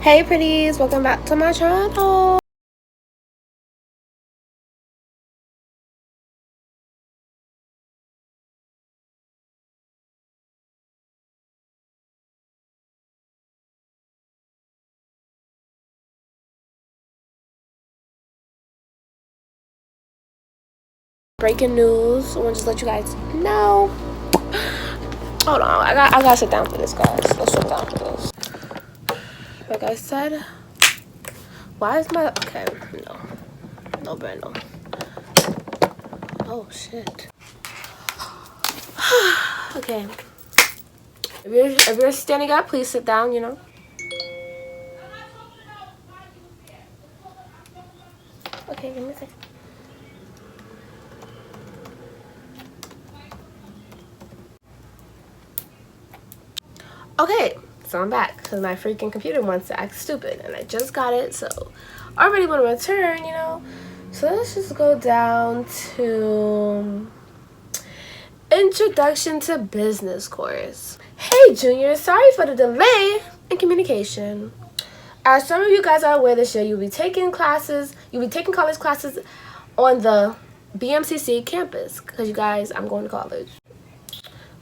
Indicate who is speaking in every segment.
Speaker 1: Hey pretties, welcome back to my channel. Breaking news, I want to just let you guys know. Hold on, I gotta sit down for this, guys. Let's sit down for this. Like I said, why is my okay? No, Brando. Oh shit. Okay. If you're standing up, please sit down. You know. Okay, give me a second. Okay, so I'm back because my freaking computer wants to act stupid and I just got it, so I already want to return, you know. So let's just go down to Introduction to Business course. Hey Junior, sorry for the delay in communication. As some of you guys are aware this year, you'll be taking college classes on the BMCC campus because you guys, I'm going to college.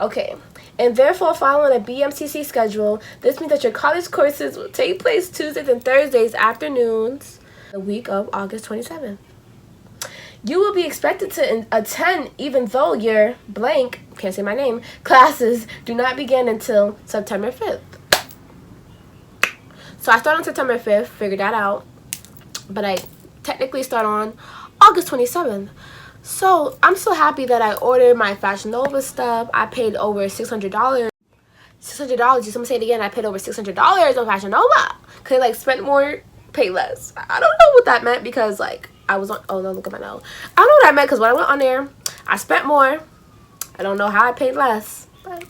Speaker 1: Okay, and therefore following a BMCC schedule, this means that your college courses will take place Tuesdays and Thursdays afternoons the week of August 27th. You will be expected to attend even though your blank, can't say my name, classes do not begin until September 5th. So I start on September 5th, figured that out, but I technically start on August 27th. So I'm so happy that I ordered my Fashion Nova stuff. I paid over $600. $600. I'm gonna say it again. I paid over $600 on Fashion Nova. Could like spend more, pay less. I don't know what that meant because like I was on. Oh no, look at my nose. I don't know what that meant because when I went on there, I spent more. I don't know how I paid less. But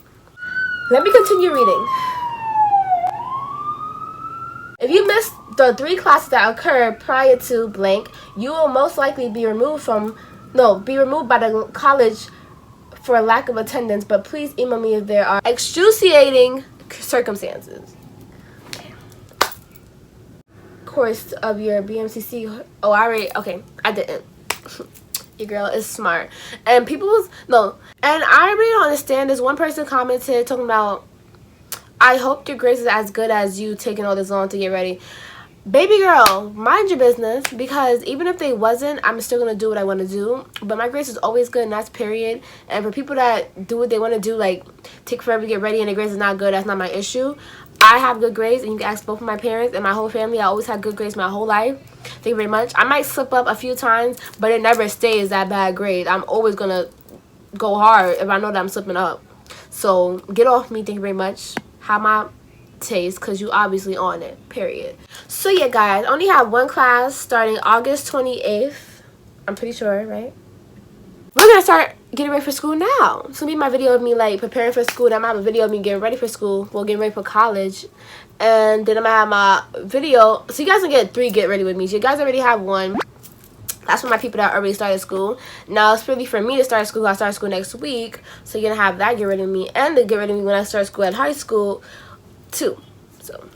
Speaker 1: let me continue reading. If you missed the 3 classes that occurred prior to blank, you will most likely be removed by the college for lack of attendance, but please email me if there are excruciating circumstances. Course of your BMCC. Oh, I didn't. Your girl is smart. And and I really don't understand this. One person commented talking about, I hope your grades is as good as you taking all this long to get ready. Baby girl, mind your business, because even if they wasn't, I'm still going to do what I want to do. But my grades is always good, and that's period. And for people that do what they want to do, like take forever to get ready and their grades is not good, that's not my issue. I have good grades, and you can ask both of my parents and my whole family. I always had good grades my whole life. Thank you very much. I might slip up a few times, but it never stays that bad grade. I'm always going to go hard if I know that I'm slipping up. So get off me. Thank you very much. Have my taste because you obviously on it, period. So yeah guys, I only have 1 class starting August 28th. I'm pretty sure, right? We're gonna start getting ready for school now. It's gonna be my video of me like preparing for school. Then I'm gonna have a video of me getting ready for school, well, getting ready for college, and then I'm gonna have my video. So you guys can get 3 get ready with me. So you guys already have 1. That's for my people that already started school. Now it's really for me to start school. I start school next week, so you're gonna have that get ready with me, and the get ready with me when I start school at high school too. So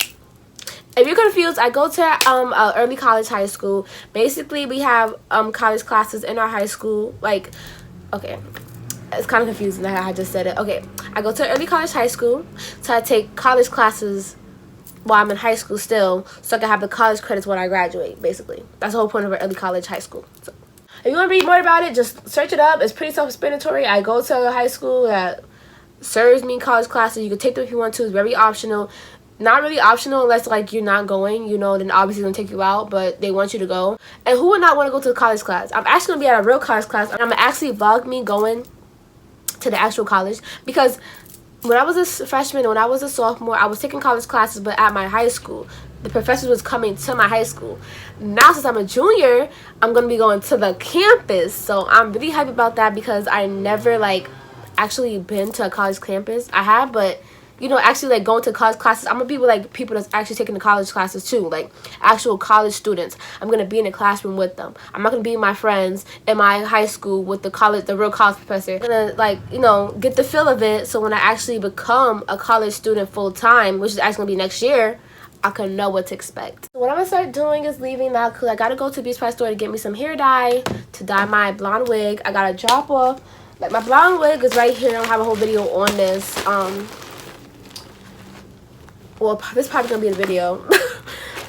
Speaker 1: if you're confused, I go to early college high school. Basically we have college classes in our high school. Like, okay, it's kind of confusing that I just said it. Okay, I go to early college high school, so I take college classes while I'm in high school still, so I can have the college credits when I graduate. Basically that's the whole point of an early college high school. So if you want to read more about it, just search it up. It's pretty self-explanatory. I go to a high school that serves me college classes. You can take them if you want to. It's very optional. Not really optional unless like you're not going, you know, then obviously gonna take you out, but they want you to go. And who would not want to go to a college class? I'm actually gonna be at a real college class. I'm gonna actually vlog me going to the actual college, because when I was a freshman and when I was a sophomore, I was taking college classes, but at my high school. The professors was coming to my high school. Now since I'm a junior, I'm gonna be going to the campus. So I'm really happy about that because I never like actually been to a college campus. I have, but you know, actually like going to college classes, I'm gonna be with like people that's actually taking the college classes too, like actual college students. I'm gonna be in the classroom with them. I'm not gonna be with my friends in my high school with the real college professor. I'm gonna like, you know, get the feel of it, so when I actually become a college student full time, which is actually gonna be next year, I can know what to expect. So what I'm gonna start doing is leaving now because I gotta go to the beauty supply store to get me some hair dye to dye my blonde wig. I gotta drop off, like, my blonde wig is right here. I'll have a whole video on this. Well, this is probably gonna be the video.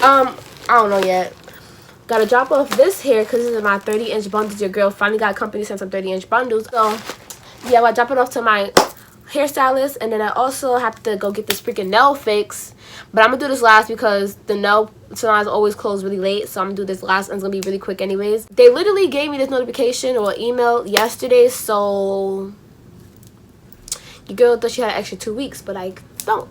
Speaker 1: I don't know yet. Gotta drop off this hair because this is my 30-inch bundles. Your girl finally got company sent some 30-inch bundles. So yeah, I drop it off to my hairstylist, and then I also have to go get this freaking nail fix. But I'm gonna do this last because the nail salons always close really late, so I'm gonna do this last, and it's gonna be really quick anyways. They literally gave me this notification or email yesterday, so your girl thought she had an extra 2 weeks, but I don't.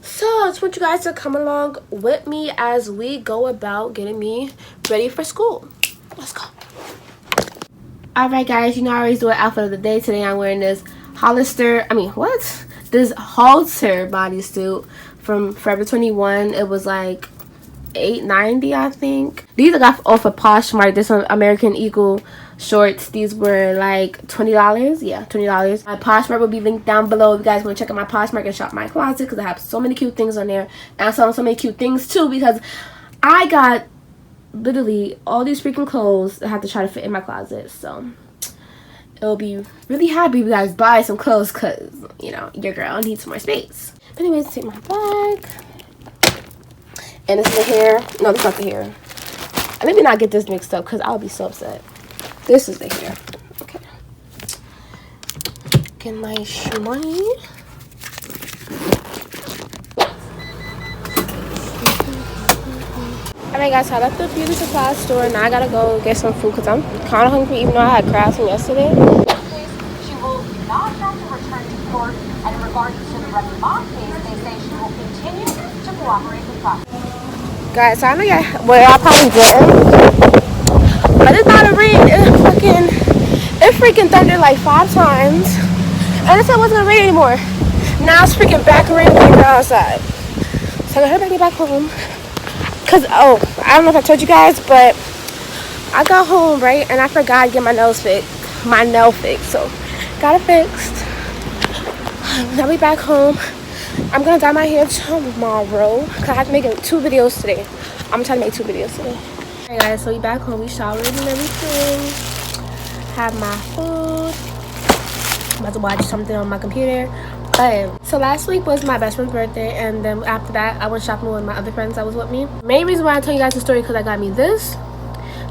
Speaker 1: So I just want you guys to come along with me as we go about getting me ready for school. Let's go. Alright guys, you know I always do an outfit of the day. Today I'm wearing this Hollister, this halter bodysuit from Forever 21. It was like $8.90, I think. These I got off of POSHMARK. This one, American Eagle shorts. These were like $20. Yeah, $20. My POSHMARK will be linked down below if you guys want to check out my POSHMARK and shop my closet, because I have so many cute things on there. And I saw so many cute things too, because I got literally all these freaking clothes I have to try to fit in my closet. So it'll be really happy if you guys buy some clothes, because, you know, your girl needs some more space. But anyways, take my bag. And this is the hair. No, this is not the hair. Let me not get this mixed up because I'll be so upset. This is the hair. Okay. Get my money. Alright guys, so I left the beauty supply store. Now I gotta go get some food because I'm kind of hungry, even though I had crabs from yesterday.
Speaker 2: She will not have to return to court, and in regards to the Remy Ma case, they say she will continue to cooperate with prosecutors.
Speaker 1: Guys, so I know y'all probably didn't, but it's not a rain. It freaking thundered like 5 times, and it said it wasn't gonna rain anymore. Now it's freaking back raining outside. So I gotta get back home. Cause I don't know if I told you guys, but I got home, right, and I forgot to get my nail fixed. So got it fixed. Now we back home. I'm gonna dye my hair tomorrow because I have to make 2 videos today. I'm trying to make 2 videos today. Alright guys, so we back home. We showered and everything. Have my food. I'm about to watch something on my computer. So last week was my best friend's birthday, and then after that I went shopping with my other friends that was with me. Main reason why I tell you guys the story because I got me this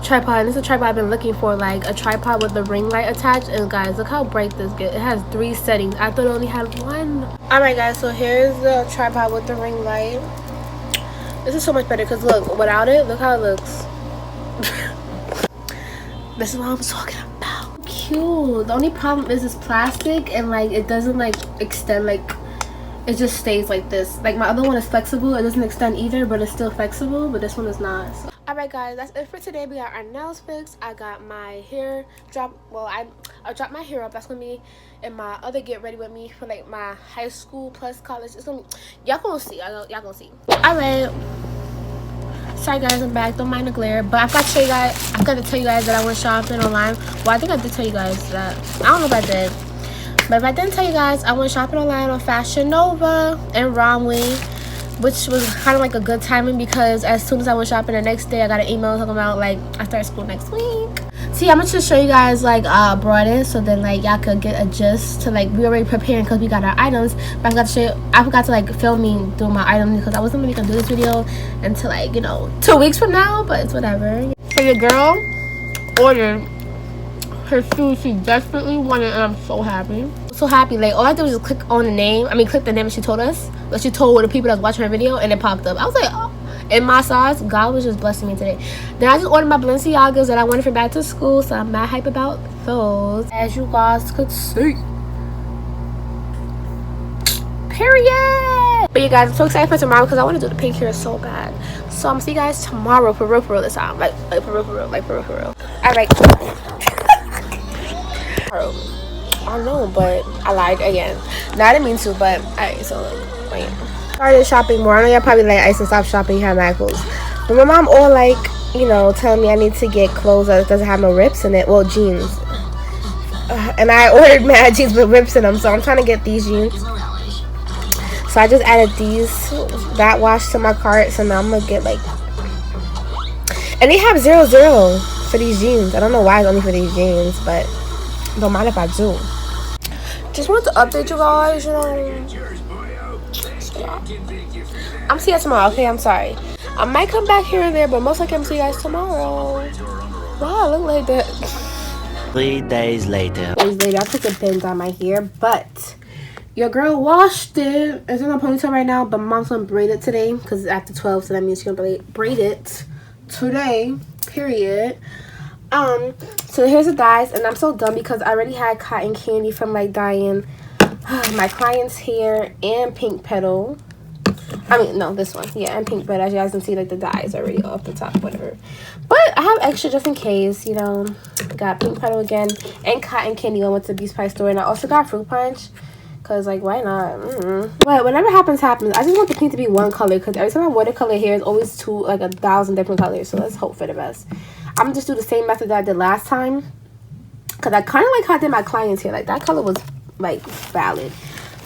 Speaker 1: tripod, and this is a tripod I've been looking for, like a tripod with the ring light attached. And guys, look how bright this gets. It has 3 settings. I thought it only had 1. Alright guys, so here's the tripod with the ring light. This is so much better because look, without it, look how it looks. This is what I'm talking about. Cute. The only problem is it's plastic, and like it doesn't like extend, like it just stays like this. Like my other one is flexible. It doesn't extend either, but it's still flexible, but this one is not. So. Alright guys, that's it for today. We got our nails fixed. I got my hair dropped. Well, I dropped my hair up. That's gonna be in my other get ready with me for like my high school plus college. It's gonna be, y'all gonna see. Y'all gonna see. Alright. Sorry guys, I'm back. Don't mind the glare, but I forgot to tell you guys that I went shopping online. Well, I think I did tell you guys that. I don't know if I did, but if I didn't tell you guys, I went shopping online on Fashion Nova and Romwe, which was kind of like a good timing because as soon as I went shopping the next day, I got an email talking about like I start school next week. See, I'm gonna just show you guys like brought it so then like y'all could get a gist to like we already preparing because we got our items. But I forgot to show you, I forgot to like film me doing my items because I wasn't really gonna do this video until like, you know, 2 weeks from now, but it's whatever. So your girl ordered her shoes she desperately wanted, and I'm so happy. So happy. Like all I did was just click on the name. click the name that she told us. That she told the people that was watching her video, and it popped up. I was like, oh. In my size, God was just blessing me today. Then I just ordered my Balenciagas that I wanted for back to school, so I'm mad hype about those, as you guys could see. Period. But you guys, I'm so excited for tomorrow because I want to do the pink hair so bad. So I'm gonna see you guys tomorrow for real this time. Like for real. Alright. I know, but I lied again. No, I didn't mean to, but alright, so like, wait. Started shopping more. I know y'all probably like, Icy, stop shopping, you have mad clothes. But my mom all like, you know, telling me I need to get clothes that doesn't have no rips in it. Well, jeans. And I ordered mad jeans with rips in them, so I'm trying to get these jeans. So I just added that wash to my cart. So now I'm gonna get like, and they have 00 for these jeans. I don't know why it's only for these jeans, but don't mind if I do. Just wanted to update you guys, you know. I'm see you tomorrow, okay? I'm sorry. I might come back here and there, but most likely I'm see you guys tomorrow. Wow, I look like that.
Speaker 3: 3 days later.
Speaker 1: I took the pins on my hair, but your girl washed it. It's in a ponytail right now, but mom's gonna braid it today because it's after 12, so that means she's gonna braid it today, period. So here's the dyes, and I'm so dumb because I already had cotton candy from like dyeing my client's hair and pink petal. I mean, no, this one, yeah, and pink petal. As you guys can see, like the dyes already off the top, whatever. But I have extra just in case, you know. Got pink petal again and cotton candy when I went to the Beast Pie store, and I also got fruit punch. Cause like why not? But whatever happens. I just want the pink to be one color. Cause every time I watercolor hair, it's always 1,000 different colors. So let's hope for the best. I'm gonna just do the same method that I did last time. Cause I kind of like how I did my client's hair. Like that color was like valid.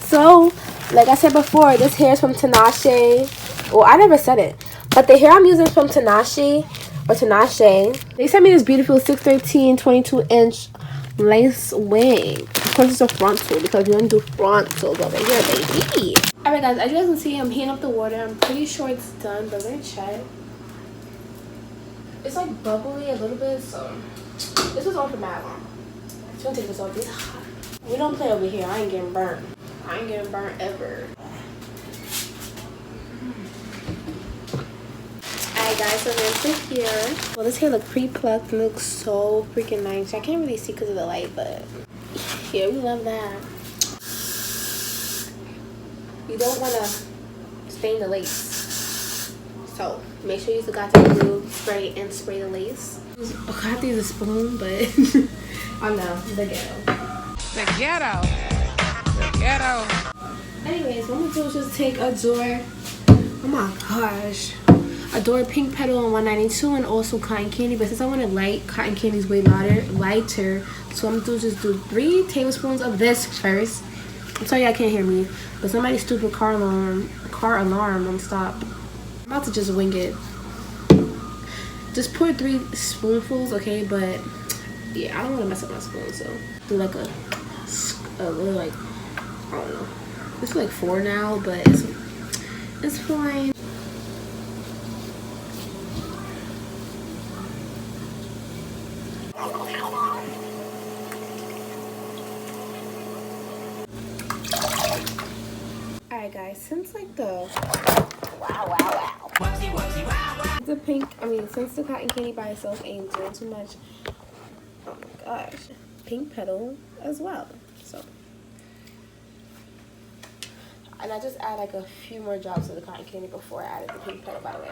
Speaker 1: So like I said before, this hair is from Tinashe. Well, I never said it, but the hair I'm using is from Tinashe or Tinashe. They sent me this beautiful 613 22-inch lace wig. Of course it's a frontal because we don't do frontals over here, baby. Alright guys, as you guys can see, I'm heating up the water. I'm pretty sure it's done, but let me check. It's like bubbly a little bit, so this was on for mad long. I'm gonna take this off. It's hot. We don't play over here. I ain't getting burnt. I ain't getting burnt ever. Alright guys, so there's the hair. Well, this hair looks pre-plucked and looks so freaking nice. I can't really see because of the light, but yeah, we love that. You don't want to stain the lace, so make sure you use the Got glue spray and spray the lace. I have to use a spoon, but oh no, the ghetto.
Speaker 4: The ghetto. The ghetto.
Speaker 1: Anyways, what I'm gonna do is just take Adore. Oh my gosh. Adore Pink Petal on 192 and also cotton candy, but since I want it light, cotton candy is way lighter. So I'm gonna do is just do 3 tablespoons of this first. I'm sorry y'all can't hear me, but somebody's stupid car alarm won't stop. I'm about to just wing it. Just pour 3 spoonfuls, okay? But yeah, I don't want to mess up my spoon, so do like a little like, I don't know. It's like 4 now, but it's fine. Alright guys, since like the the pink, since the cotton candy by itself ain't doing too much, oh my gosh, pink petal as well. So, and I just add like a few more drops of the cotton candy before I added the pink petal, by the way.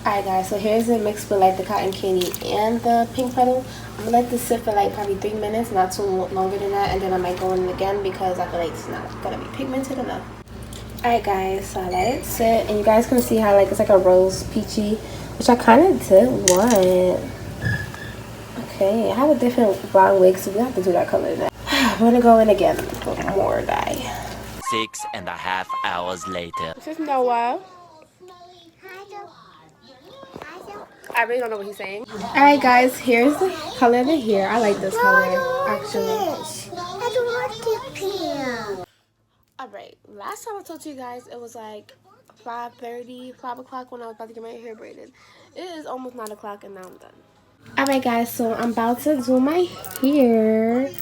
Speaker 1: Alright guys, so here's it mixed with like the cotton candy and the pink petal. I'm gonna let this sit for like probably 3 minutes, not too longer than that, and then I might go in again because I feel like it's not gonna be pigmented enough. Alright guys, so I let it sit, and you guys can see how like it's like a rose peachy, which I kind of did want. Okay, I have a different blonde wig, so we have to do that color now. I'm gonna go in again for more dye.
Speaker 3: 6.5 hours later.
Speaker 1: This is Noah. I really don't know what he's saying. Alright guys, here's the color of the hair. I like this color, actually. Alright, last time I told you guys it was like 5:30, 5 o'clock when I was about to get my hair braided. It is almost 9 o'clock and now I'm done. Alright guys, so I'm about to do my hair.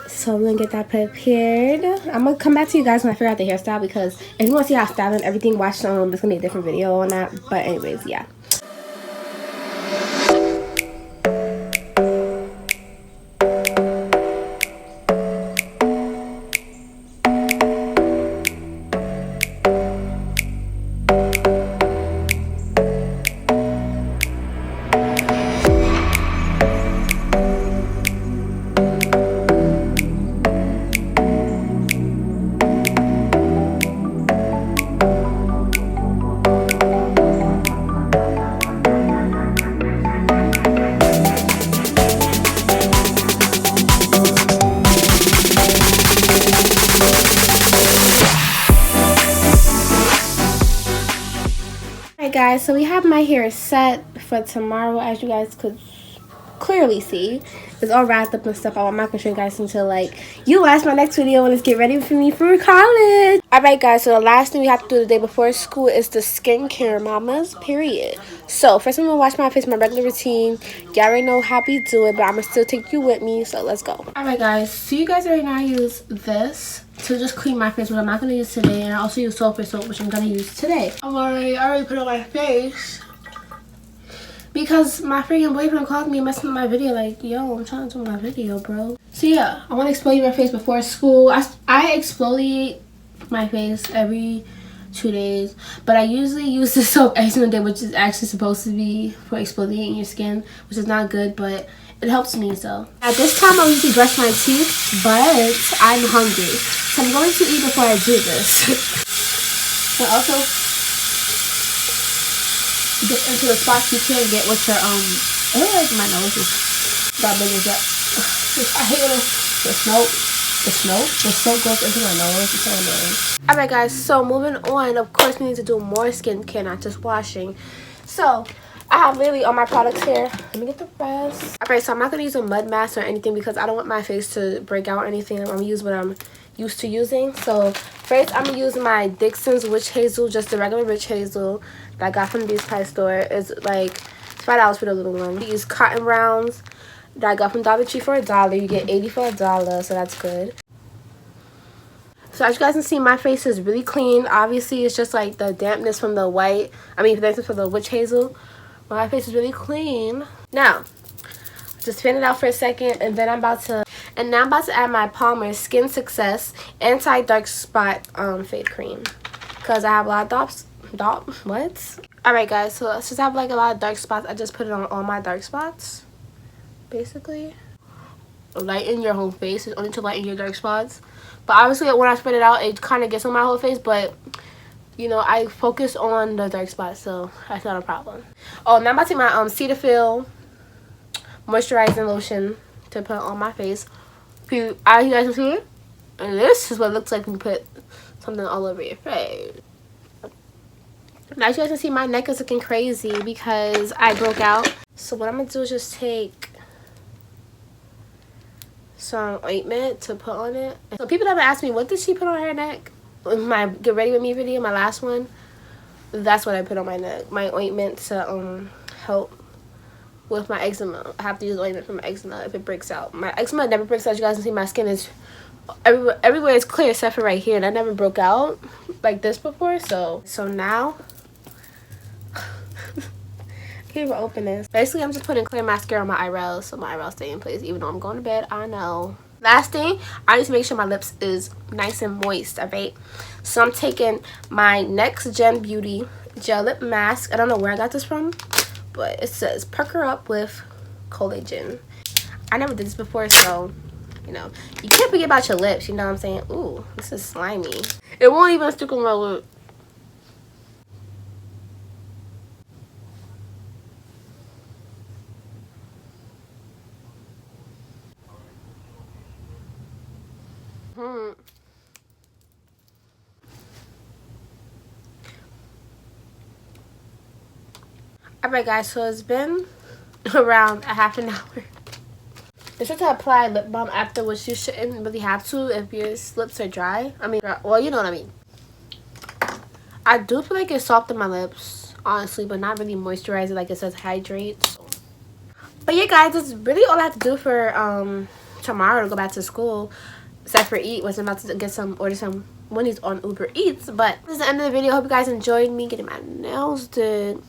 Speaker 1: So I'm gonna get that prepared. I'm gonna come back to you guys when I figure out the hairstyle, because if you want to see how I style and everything, watch there's gonna be a different video on that. But anyways, yeah. guys, so we have my hair set for tomorrow, as you guys could clearly see. It's all wrapped up and stuff. I'm not gonna show you guys until like you watch my next video and let's get ready for me for college. Alright guys, so the last thing we have to do the day before school is the skincare mamas, period. So first I'm gonna wash my face, my regular routine. Y'all already know how we do it, but I'm gonna still take you with me, so let's go. Alright guys, so you guys already know I use this to just clean my face, which I'm not gonna use today, and I also use Soulfeel soap, which I'm gonna use today. I already put on my face because my freaking boyfriend called me messing with my video, like, yo, I'm trying to do my video, bro. So yeah, I want to exfoliate my face before school. I exfoliate my face every 2 days, but I usually use the soap every single day, which is actually supposed to be for exfoliating your skin, which is not good, but it helps me. So at this time I usually brush my teeth, but I'm hungry, so I'm going to eat before I do this. But also get into the spots you can't get with your I feel like my nose is that big as that. I hate when the smoke goes into my nose. It's so annoying. Alright guys, so moving on, of course we need to do more skincare, not just washing. So I have literally all my products here. Let me get the rest. Alright, so I'm not gonna use a mud mask or anything because I don't want my face to break out or anything. I'm gonna use what I'm used to using. So first I'm gonna use my Dixon's Witch Hazel, just the regular witch hazel that I got from the beauty supply store. It's like $5 for the little one. I use cotton rounds that I got from Dollar Tree for $1. You get 80 for $1, so that's good. So as you guys can see, my face is really clean. Obviously it's just like the dampness from the dampness from the witch hazel. My face is really clean. Now just fan it out for a second, and then I'm about to add my Palmer's Skin Success Anti Dark Spot Fade Cream, because I have a lot of Alright guys, so since I have like a lot of dark spots, I just put it on all my dark spots. Basically lighten your whole face. It's only to lighten your dark spots, but obviously when I spread it out it kind of gets on my whole face, but you know, I focus on the dark spots, so that's not a problem. Oh, now I'm about to take my Cetaphil moisturizing lotion to put on my face. You guys can see it, and this is what it looks like when you put something all over your face. Now as you guys can see, my neck is looking crazy because I broke out. So what I'm gonna do is just take some ointment to put on it. So people have asked me, what did she put on her neck? In my Get Ready With Me video, my last one, that's what I put on my neck. My ointment to help with my eczema. I have to use ointment for my eczema if it breaks out. My eczema never breaks out. As you guys can see, my skin is everywhere is clear except for right here, and I never broke out like this before. So now I can't even open this. Basically I'm just putting clear mascara on my eyebrows so my eyebrows stay in place even though I'm going to bed. I know. Last thing, I need to make sure my lips is nice and moist. Alright, so I'm taking my Next Gen Beauty Gel Lip Mask. I don't know where I got this from, but it says pucker up with collagen. I never did this before, so you know, you can't forget about your lips, you know what I'm saying? Ooh, this is slimy. It won't even stick on my lip. Alright guys, so it's been around a half an hour. It's just to apply lip balm afterwards. You shouldn't really have to if your lips are dry. I mean, well, you know what I mean. I do feel like it softened my lips, honestly, but not really moisturize it like it says hydrate. So. But yeah guys, that's really all I have to do for tomorrow to go back to school. Except for eat, which I'm about to order some Wendy's on Uber Eats. But this is the end of the video. Hope you guys enjoyed me getting my nails done,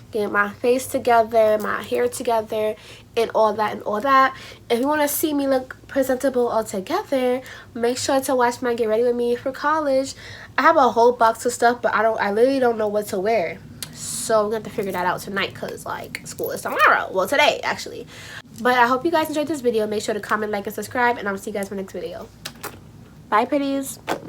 Speaker 1: getting my face together, my hair together, and all that. If you want to see me look presentable all together, make sure to watch my Get Ready With Me for college. I have a whole box of stuff, but I literally don't know what to wear. So we're going to have to figure that out tonight because like school is tomorrow. Well, today actually. But I hope you guys enjoyed this video. Make sure to comment, like, and subscribe, and I'll see you guys in my next video. Bye, pretties.